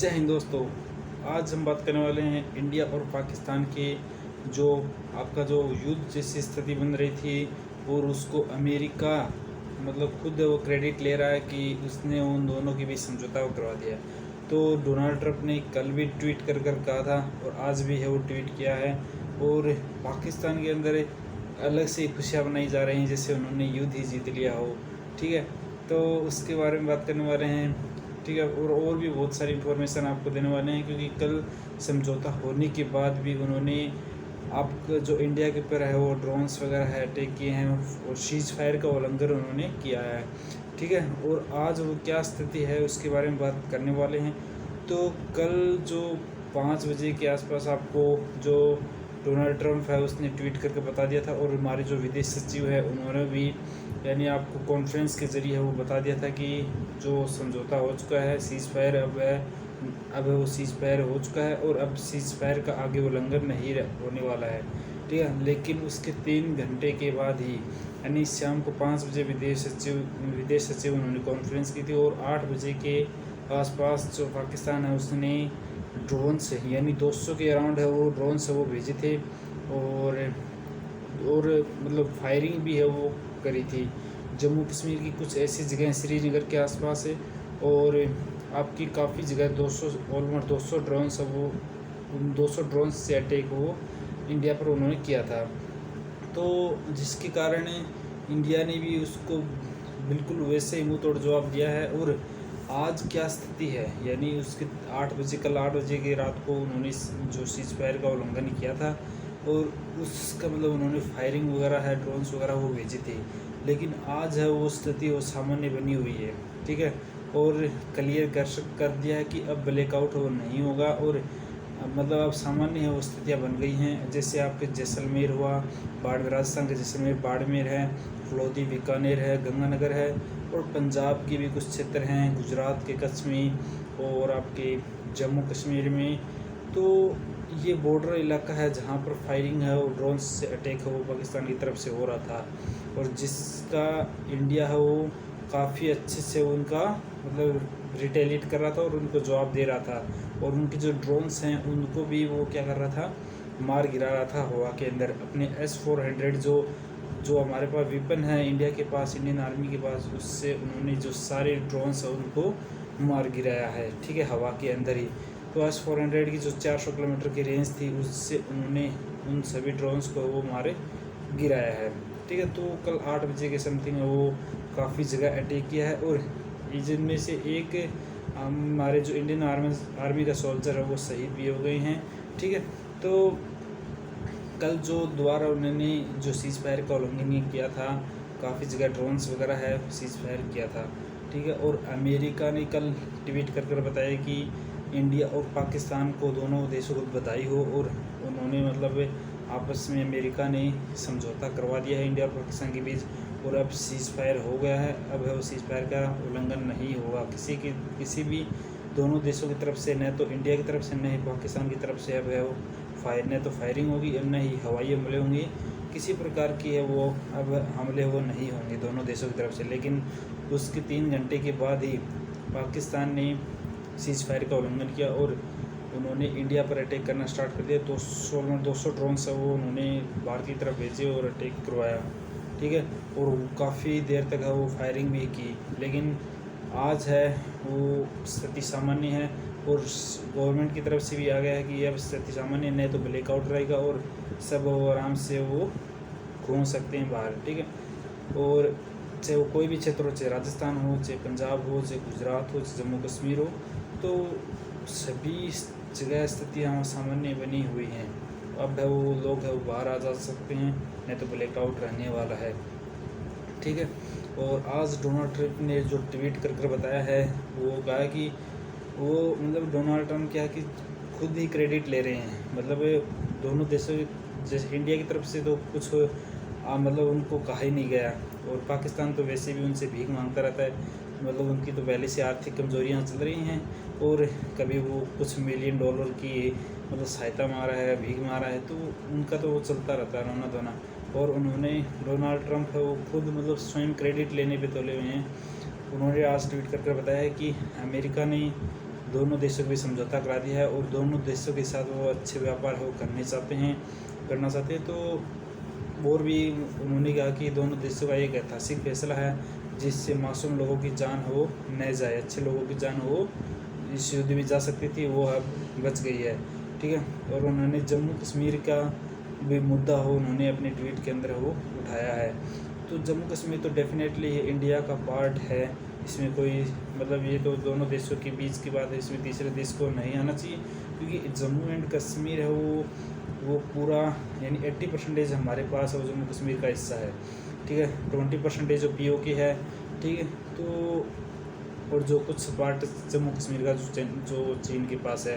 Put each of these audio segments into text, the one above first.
जय हिंद दोस्तों। आज हम बात करने वाले हैं इंडिया और पाकिस्तान के जो आपका जो युद्ध जैसी स्थिति बन रही थी और उसको अमेरिका मतलब खुद वो क्रेडिट ले रहा है कि उसने उन दोनों के बीच समझौता करवा दिया। तो डोनाल्ड ट्रंप ने कल भी ट्वीट कर कहा था और आज भी है वो ट्वीट किया है। और पाकिस्तान के अंदर अलग से खुशियाँ मनाई जा रही हैं जैसे उन्होंने युद्ध ही जीत लिया हो। ठीक है, तो उसके बारे में बात करने वाले हैं। ठीक है, और भी बहुत सारी इन्फॉर्मेशन आपको देने वाले हैं क्योंकि कल समझौता होने के बाद भी उन्होंने आपका जो इंडिया के ऊपर है वो ड्रोन्स वगैरह है अटैक किए हैं और सीज फायर का उल्लंघन उन्होंने किया है। ठीक है, और आज वो क्या स्थिति है उसके बारे में बात करने वाले हैं। तो कल जो 5 बजे के आसपास आपको जो डोनाल्ड ट्रंप है उसने ट्वीट करके बता दिया था और हमारे जो विदेश सचिव है उन्होंने भी यानी आपको कॉन्फ्रेंस के ज़रिए वो बता दिया था कि जो समझौता हो चुका है सीज़ फायर अब वो सीज़ फायर हो चुका है और अब सीज़ फायर का आगे उल्लंघन नहीं होने वाला है। ठीक है, लेकिन उसके 3 घंटे के बाद ही यानी शाम को 5 बजे विदेश सचिव उन्होंने कॉन्फ्रेंस की थी और 8 बजे के आसपास जो पाकिस्तान है उसने ड्रोन्स यानी 200 के अराउंड है वो ड्रोन्स है वो भेजे थे और मतलब फायरिंग भी है वो करी थी। जम्मू कश्मीर की कुछ ऐसी जगह श्रीनगर के आसपास है और आपकी काफ़ी जगह 200 ऑलमोस्ट 200 ड्रोन्स है वो उन 200 ड्रोन्स से अटैक वो इंडिया पर उन्होंने किया था। तो जिसके कारण इंडिया ने भी उसको बिल्कुल वैसे ही मुँह तोड़ जवाब दिया है। और आज क्या स्थिति है यानी उसके 8 बजे कल 8 बजे की रात को उन्होंने जो सीज फायर का उल्लंघन किया था और उसका मतलब उन्होंने फायरिंग वगैरह है ड्रोन्स वगैरह वो भेजे थे। लेकिन आज है वो स्थिति वो सामान्य बनी हुई है। ठीक है, और क्लियर कर दिया है कि अब ब्लैकआउट वो नहीं होगा और मतलब अब सामान्य है वो स्थितियाँ बन गई हैं। जैसे आपके जैसलमेर हुआ राजस्थान के जैसलमेर बाड़मेर है, फलोदी बीकानेर है, गंगानगर है और पंजाब की भी कुछ क्षेत्र हैं, गुजरात के कच्छ में और आपके जम्मू कश्मीर में। तो ये बॉर्डर इलाका है जहाँ पर फायरिंग है और ड्रोन से अटैक है वो पाकिस्तान की तरफ से हो रहा था और जिसका इंडिया है वो काफ़ी अच्छे से उनका मतलब रिटेलिएट कर रहा था और उनको जवाब दे रहा था और उनके जो ड्रोन्स हैं उनको भी वो क्या कर रहा था मार गिरा रहा था हवा के अंदर। अपने S-400 जो हमारे पास वेपन है इंडिया के पास इंडियन आर्मी के पास उससे उन्होंने जो सारे ड्रोन्स हैं उनको मार गिराया है। ठीक है, हवा के अंदर ही। तो S-400 की जो 400 किलोमीटर की रेंज थी उससे उन्होंने उन सभी ड्रोन्स को वो मारे गिराया है। ठीक है, तो कल 8 बजे के समथिंग वो काफ़ी जगह अटैक किया है और जिनमें से एक हमारे जो इंडियन आर्मी का सोल्जर है वो शहीद भी हो गए हैं। ठीक है, तो कल जो दोबारा उन्होंने जो सीज फायर का उल्लंघन किया था काफ़ी जगह ड्रोन्स वगैरह है सीज फायर किया था। ठीक है, और अमेरिका ने कल ट्वीट कर बताया कि इंडिया और पाकिस्तान को दोनों देशों को बधाई हो और उन्होंने मतलब आपस में अमेरिका ने समझौता करवा दिया है इंडिया और पाकिस्तान के बीच और अब सीज फायर हो गया है। अब है वो सीज फायर का उल्लंघन नहीं होगा किसी भी दोनों देशों की तरफ से, न तो इंडिया की तरफ से न ही पाकिस्तान की तरफ से। अब है वो न तो फायरिंग होगी और न ही हवाई हमले होंगे, किसी प्रकार की है वो अब हमले वो नहीं होंगे दोनों देशों की तरफ से। लेकिन उसके 3 घंटे के बाद ही पाकिस्तान ने सीज फायर का उल्लंघन किया और उन्होंने इंडिया पर अटैक करना स्टार्ट कर दिया। 200 ड्रोन्स है वो उन्होंने भारत की तरफ भेजे और अटैक करवाया। ठीक है, और काफ़ी देर तक है वो फायरिंग भी की। लेकिन आज है वो स्थिति सामान्य है और गवर्नमेंट की तरफ से भी आ गया है कि अब स्थिति सामान्य नहीं तो ब्लैकआउट रहेगा और सब वो आराम से वो घूम सकते हैं बाहर। ठीक है, और चाहे वो कोई भी क्षेत्र हो, चाहे राजस्थान हो, चाहे पंजाब हो, चाहे गुजरात हो, चाहे जम्मू कश्मीर हो, तो सभी जगह स्थितियाँ सामान्य बनी हुई हैं। अब है वो लोग है वो बाहर आ जा सकते हैं, नहीं तो ब्लैकआउट रहने वाला है। ठीक है, और आज डोनाल्ड ट्रंप ने जो ट्वीट कर बताया है वो कहा कि वो मतलब डोनाल्ड ट्रंप क्या है कि खुद ही क्रेडिट ले रहे हैं। मतलब दोनों देशों जैसे इंडिया की तरफ से तो कुछ मतलब उनको कहा ही नहीं गया और पाकिस्तान तो वैसे भी उनसे भीख मांगता रहता है। मतलब उनकी तो पहले से आर्थिक कमजोरियां चल रही हैं और कभी वो कुछ $1 मिलियन की मतलब सहायता मांग रहा है, भीख मांग रहा है, तो उनका तो वो चलता रहता है रोना धोना। और उन्होंने डोनाल्ड ट्रंप है वो खुद मतलब स्वयं क्रेडिट लेने पे तुले हुए हैं। उन्होंने आज ट्वीट करके बताया कि अमेरिका ने दोनों देशों को भी समझौता करा दिया है और दोनों देशों के साथ वो अच्छे व्यापार हो करना चाहते हैं। तो और भी उन्होंने कहा कि दोनों देशों का एक ऐतिहासिक फैसला है जिससे मासूम लोगों की जान हो न जाए, अच्छे लोगों की जान हो इस युद्ध में जा सकती थी, वो अब बच गई है। ठीक है, और उन्होंने जम्मू कश्मीर का भी मुद्दा हो उन्होंने अपने ट्वीट के अंदर वो उठाया है। तो जम्मू कश्मीर तो डेफिनेटली इंडिया का पार्ट है, इसमें कोई मतलब ये तो दोनों देशों के बीच की बात है, इसमें तीसरे देश को नहीं आना चाहिए, क्योंकि जम्मू एंड कश्मीर है वो पूरा यानी 80% हमारे पास है, वो जम्मू कश्मीर का हिस्सा है। ठीक है, 20% जो POK है। ठीक है, तो और जो कुछ पार्ट जम्मू कश्मीर का जो चीन के पास है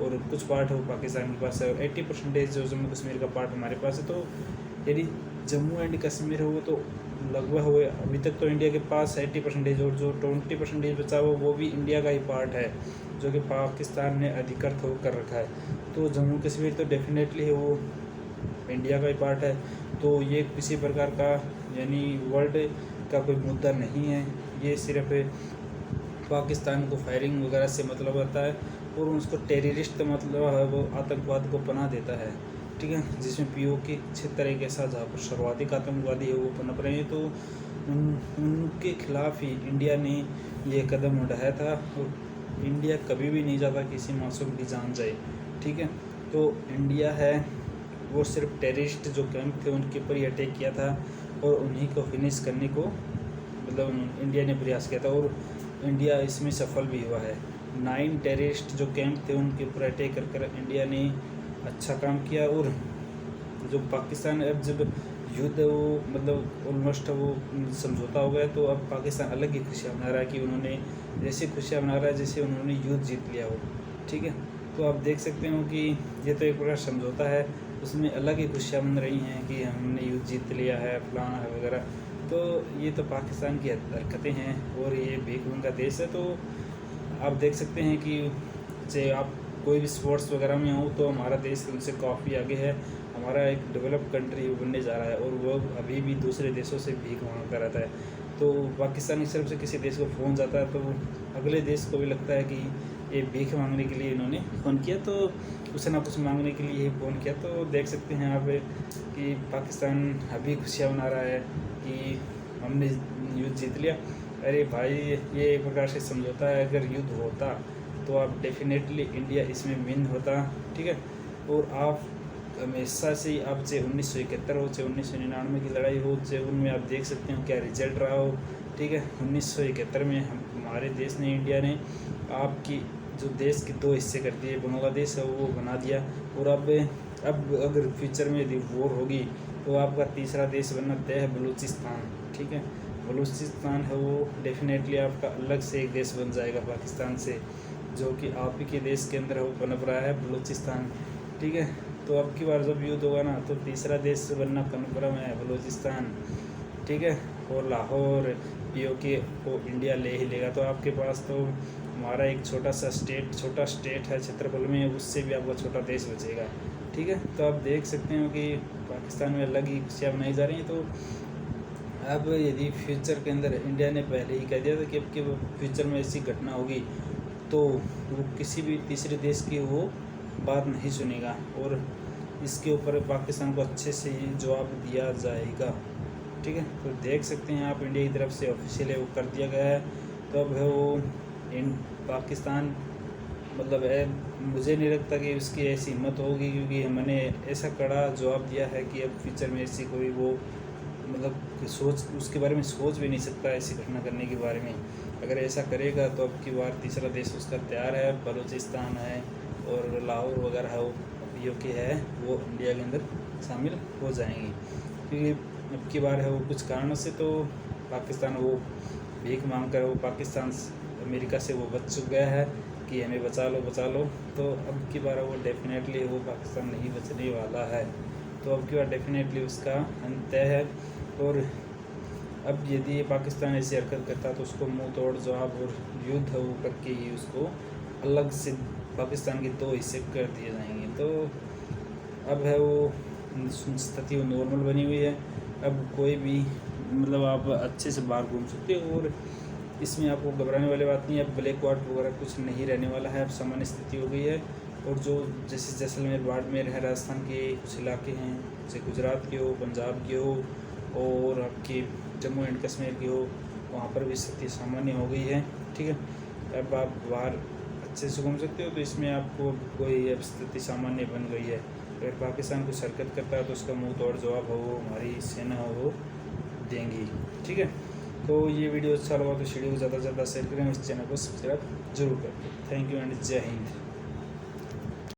और कुछ पार्ट है वो पाकिस्तान के पास है, और 80% जो जम्मू कश्मीर का पार्ट हमारे पास है। तो यदि जम्मू एंड कश्मीर है वो तो लगभग हुए अभी तक तो इंडिया के पास 80%, और जो 20% बचा हुआ वो भी इंडिया का ही पार्ट है, जो कि पाकिस्तान ने अधिकृत हो कर रखा है। तो जम्मू कश्मीर तो डेफिनेटली है वो इंडिया का ही पार्ट है। तो ये किसी प्रकार का यानी वर्ल्ड का कोई मुद्दा नहीं है, ये सिर्फ पाकिस्तान को फायरिंग वगैरह से मतलब होता है और उसको टेररिस्ट मतलब है वो आतंकवाद को पनाह देता है। ठीक है, जिसमें POK क्षेत्र एक ऐसा जहाँ पर सर्वाधिक आतंकवादी है वो पनप रहे हैं, तो उनके खिलाफ ही इंडिया ने ये कदम उठाया था। और इंडिया कभी भी नहीं चाहता किसी मासूम की जान जाए। ठीक है, तो इंडिया है वो सिर्फ टेररिस्ट जो कैंप थे उनके ऊपर ही अटैक किया था और उन्हीं को फिनिश करने को मतलब इंडिया ने प्रयास किया था, और इंडिया इसमें सफल भी हुआ है। 9 टेररिस्ट जो कैंप थे उनके ऊपर अटैक कर इंडिया ने अच्छा काम किया। और जो पाकिस्तान अब जब युद्ध वो मतलब ऑलमोस्ट वो समझौता हो गया, तो अब पाकिस्तान अलग ही खुशियाँ मना रहा है कि उन्होंने जैसे खुशियाँ मना रहा है जैसे उन्होंने युद्ध जीत लिया हो। ठीक है, तो आप देख सकते हो कि ये तो एक प्रकार समझौता है, उसमें अलग ही खुशियाँ मन रही हैं कि हमने युद्ध जीत लिया है फलाना है वगैरह। तो ये तो पाकिस्तान की हरकतें हैं और ये भीख मंगा देश है। तो आप देख सकते हैं कि चाहे आप कोई भी स्पोर्ट्स वगैरह में हो तो हमारा देश उनसे काफ़ी आगे है, हमारा एक डेवलप कंट्री बनने जा रहा है, और वो अभी भी दूसरे देशों से भीख मांगता रहता है। तो पाकिस्तान की तरफ से किसी देश को फ़ोन जाता है तो अगले देश को भी लगता है कि ये भीख मांगने के लिए इन्होंने फ़ोन किया, तो कुछ ना कुछ मांगने के लिए ही फ़ोन किया। तो देख सकते हैं आप कि पाकिस्तान अभी खुशियाँ मना रहा है कि हमने युद्ध जीत लिया। अरे भाई, ये एक प्रकार से समझौता है, अगर युद्ध होता तो आप डेफिनेटली इंडिया इसमें विन होता। ठीक है, और आप हमेशा से ही आप चाहे 1971 हो चाहे 1999 की लड़ाई हो, चाहे उनमें आप देख सकते हो क्या रिजल्ट रहा हो। ठीक है, 1971 में हमारे देश ने इंडिया ने आपकी जो देश के 2 हिस्से कर दिए, बांग्लादेश है वो बना दिया, और अब अगर फ्यूचर में यदि वॉर होगी तो आपका तीसरा देश बनना तय है, बलूचिस्तान। ठीक है, बलूचिस्तान है वो डेफिनेटली आपका अलग से एक देश बन जाएगा पाकिस्तान से, जो कि आप ही के देश के अंदर वो पनप रहा है बलूचिस्तान। ठीक है, तो अब की बार जब युद्ध होगा ना तो तीसरा देश बनना कन्फर्म है बलूचिस्तान। ठीक है, और लाहौर POK को इंडिया ले ही लेगा। तो आपके पास तो हमारा एक छोटा स्टेट है क्षेत्रफल में, उससे भी आपका छोटा देश बचेगा। ठीक है, तो आप देख सकते हो कि पाकिस्तान में अलग ही खुशियाँ मनाई जा रही हैं। तो अब यदि फ्यूचर के अंदर इंडिया ने पहले ही कह दिया था कि अब के फ्यूचर में ऐसी घटना होगी तो वो किसी भी तीसरे देश की वो बात नहीं सुनेगा, और इसके ऊपर पाकिस्तान को अच्छे से ही जवाब दिया जाएगा। ठीक है, तो देख सकते हैं आप इंडिया की तरफ से ऑफिशियल है वो कर दिया गया है। तो अब है वो पाकिस्तान मतलब है, मुझे नहीं लगता कि उसकी ऐसी हिम्मत होगी, क्योंकि हमने ऐसा कड़ा जवाब दिया है कि अब फ्यूचर में ऐसी कोई वो मतलब सोच उसके बारे में सोच भी नहीं सकता ऐसी घटना करने के बारे में। अगर ऐसा करेगा तो अब की बार तीसरा देश उसका तैयार है, बलूचिस्तान है और लाहौर वगैरह है वो POK है वो इंडिया के अंदर शामिल हो जाएंगी, क्योंकि अब की बार है वो कुछ कारणों से तो पाकिस्तान वो भीख मांग कर वो पाकिस्तान अमेरिका से वो बच चुक गया है कि हमें बचा लो। तो अब की बार वो डेफिनेटली वो पाकिस्तान नहीं बचने वाला है। तो अब की बार डेफिनेटली उसका अंत है, और अब यदि पाकिस्तान ऐसी हरकत करता तो उसको मुंह तोड़ जवाब और युद्ध वो करके ही उसको अलग से पाकिस्तान के 2 हिस्से कर दिए जाएंगे। तो अब है वो स्थिति नॉर्मल बनी हुई है, अब कोई भी मतलब आप अच्छे से बाहर घूम सकते हो, और इसमें आपको घबराने वाली बात नहीं है। अब ब्लैक वार्ड वगैरह कुछ नहीं रहने वाला है, अब सामान्य स्थिति हो गई है। और जो जैसे जैसलमेर, बाड़मेर है, राजस्थान के कुछ इलाके हैं, जैसे गुजरात के हो, पंजाब के हो और आपके जम्मू एंड कश्मीर के हो, वहाँ पर भी स्थिति सामान्य हो गई है। ठीक है, अब आप बाहर अच्छे से घूम सकते हो। तो इसमें आपको कोई अब स्थिति सामान्य बन गई है। अगर पाकिस्तान कुछ हरकत करता है तो उसका मुंह तोड़ जवाब हो वो हमारी सेना हो वो देंगी। ठीक है, तो ये वीडियो अच्छा लगा तो वीडियो को ज़्यादा से ज़्यादा शेयर करें, इस चैनल को सब्सक्राइब जरूर करें। थैंक यू एंड जय हिंद।